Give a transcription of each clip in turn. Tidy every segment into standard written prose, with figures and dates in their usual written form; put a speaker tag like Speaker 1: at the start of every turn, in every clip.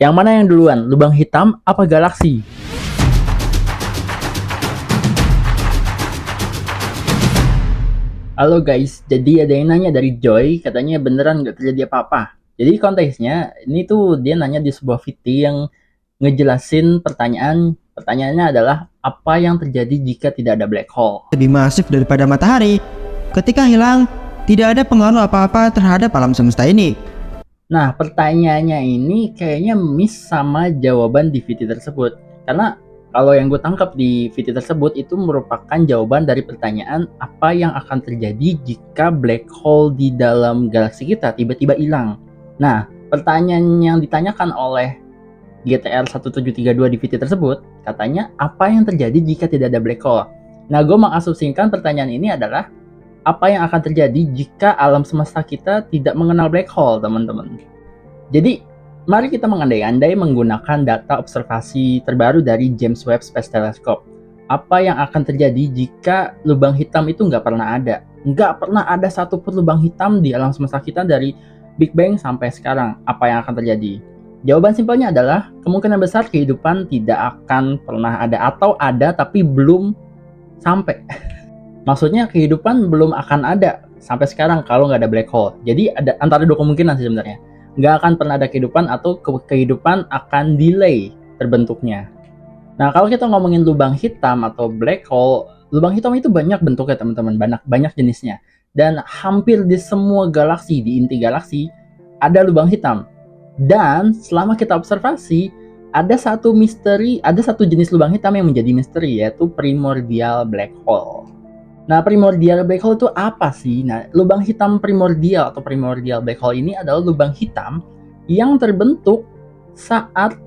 Speaker 1: Yang mana yang duluan, lubang hitam apa galaksi? Halo guys, jadi ada yang nanya dari Joy, katanya beneran nggak terjadi apa-apa. Jadi konteksnya, ini tuh dia nanya di sebuah VT yang ngejelasin pertanyaannya adalah apa yang terjadi jika tidak ada black hole.
Speaker 2: Lebih masif daripada matahari. Ketika hilang, tidak ada pengaruh apa-apa terhadap alam semesta ini.
Speaker 1: Nah, pertanyaannya ini kayaknya miss sama jawaban di VT tersebut. Karena kalau yang gue tangkap di VT tersebut itu merupakan jawaban dari pertanyaan apa yang akan terjadi jika black hole di dalam galaksi kita tiba-tiba hilang. Nah, pertanyaan yang ditanyakan oleh GTR 1732 di VT tersebut, katanya apa yang terjadi jika tidak ada black hole? Nah, gue mengasumsikan pertanyaan ini adalah apa yang akan terjadi jika alam semesta kita tidak mengenal black hole, teman-teman. Jadi, mari kita mengandai-andai menggunakan data observasi terbaru dari James Webb Space Telescope. Apa yang akan terjadi jika lubang hitam itu nggak pernah ada? Nggak pernah ada satupun lubang hitam di alam semesta kita dari Big Bang sampai sekarang. Apa yang akan terjadi? Jawaban simpelnya adalah kemungkinan besar kehidupan tidak akan pernah ada atau ada tapi belum sampai. Maksudnya kehidupan belum akan ada sampai sekarang kalau nggak ada black hole. Jadi ada antara dua kemungkinan sih sebenarnya. Nggak akan pernah ada kehidupan atau kehidupan akan delay terbentuknya. Nah, kalau kita ngomongin lubang hitam atau black hole, lubang hitam itu banyak bentuknya teman-teman, banyak jenisnya. Dan hampir di semua galaksi, di inti galaksi, ada lubang hitam. Dan selama kita observasi, ada satu jenis lubang hitam yang menjadi misteri, yaitu primordial black hole. Nah, primordial black hole itu apa sih? Nah, lubang hitam primordial atau primordial black hole ini adalah lubang hitam yang terbentuk sesaat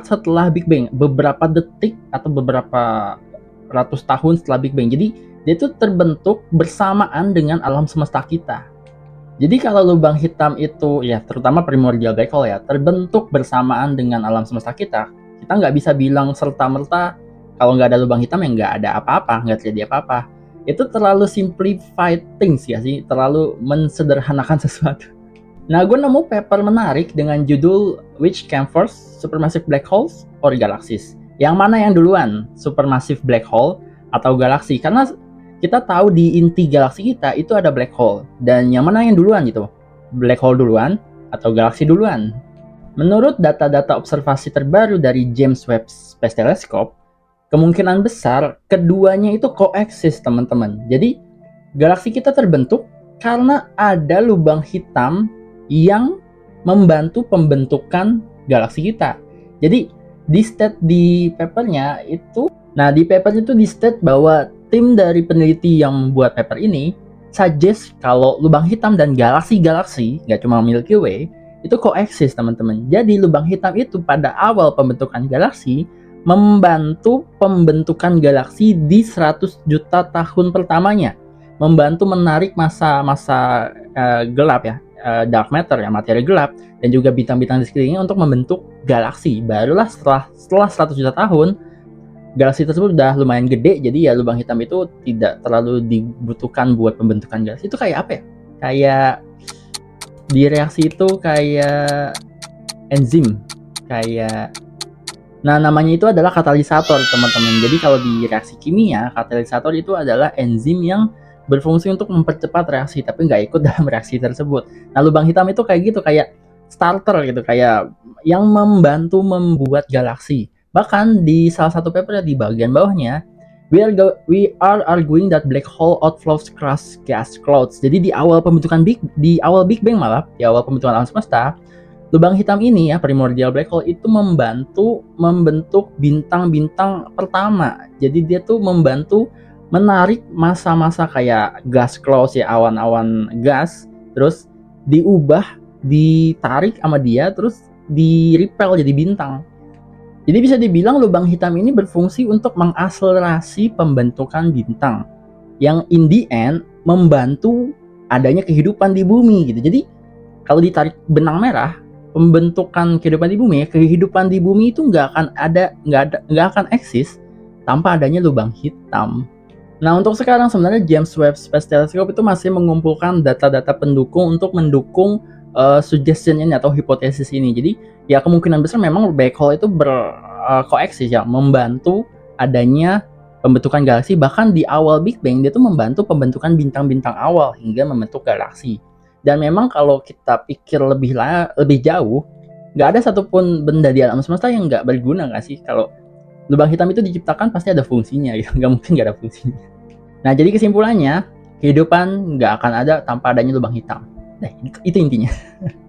Speaker 1: setelah Big Bang, beberapa detik atau beberapa ratus tahun setelah Big Bang. Jadi, dia itu terbentuk bersamaan dengan alam semesta kita. Jadi, kalau lubang hitam itu, ya terutama primordial black hole ya, terbentuk bersamaan dengan alam semesta kita nggak bisa bilang serta-merta kalau nggak ada lubang hitam ya nggak ada apa-apa, nggak terjadi apa-apa. Itu terlalu simplified things ya sih, terlalu mensederhanakan sesuatu. Nah, gue nemu paper menarik dengan judul Which Came First, Supermassive Black Holes or Galaxies? Yang mana yang duluan, supermassive black hole atau galaksi? Karena kita tahu di inti galaksi kita itu ada black hole. Dan yang mana yang duluan gitu? Black hole duluan atau galaksi duluan? Menurut data-data observasi terbaru dari James Webb Space Telescope, kemungkinan besar keduanya itu koeksis, teman-teman. Jadi galaksi kita terbentuk karena ada lubang hitam yang membantu pembentukan galaksi kita. Jadi di papernya itu, di papernya itu di state bahwa tim dari peneliti yang membuat paper ini suggest kalau lubang hitam dan galaksi-galaksi, nggak cuma Milky Way, itu koeksis, teman-teman. Jadi lubang hitam itu pada awal pembentukan galaksi membantu pembentukan galaksi di 100 juta tahun pertamanya, membantu menarik masa gelap ya, dark matter ya, materi gelap, dan juga bintang-bintang di sekelilingnya untuk membentuk galaksi. Barulah setelah 100 juta tahun, galaksi tersebut udah lumayan gede, jadi ya lubang hitam itu tidak terlalu dibutuhkan buat pembentukan galaksi. Itu kayak apa ya? Kayak di reaksi itu kayak enzim, kayak namanya itu adalah katalisator, teman-teman. Jadi kalau di reaksi kimia, katalisator itu adalah enzim yang berfungsi untuk mempercepat reaksi, tapi nggak ikut dalam reaksi tersebut. Nah, lubang hitam itu kayak gitu, kayak starter gitu, kayak yang membantu membuat galaksi. Bahkan di salah satu paper di bagian bawahnya, we are arguing that black hole outflows crush gas clouds. Jadi di awal Big Bang malah, di awal pembentukan alam semesta, lubang hitam ini ya, primordial black hole itu membantu membentuk bintang-bintang pertama. Jadi dia tuh membantu menarik masa-masa kayak gas clouds ya, awan-awan gas, terus ditarik sama dia, terus di-repel jadi bintang. Jadi bisa dibilang lubang hitam ini berfungsi untuk mengakselerasi pembentukan bintang yang in the end membantu adanya kehidupan di bumi gitu. Jadi kalau ditarik benang merah, pembentukan kehidupan di bumi itu nggak akan eksis tanpa adanya lubang hitam. Nah, untuk sekarang sebenarnya James Webb Space Telescope itu masih mengumpulkan data-data pendukung untuk mendukung suggestion ini atau hipotesis ini. Jadi ya kemungkinan besar memang black hole itu berkoeksis ya, membantu adanya pembentukan galaksi. Bahkan di awal Big Bang dia tuh membantu pembentukan bintang-bintang awal hingga membentuk galaksi. Dan memang kalau kita pikir lebih jauh, nggak ada satupun benda di alam semesta yang nggak berguna nggak sih? Kalau lubang hitam itu diciptakan pasti ada fungsinya, gitu. Nggak mungkin nggak ada fungsinya. Nah, jadi kesimpulannya, kehidupan nggak akan ada tanpa adanya lubang hitam. Nah, itu intinya.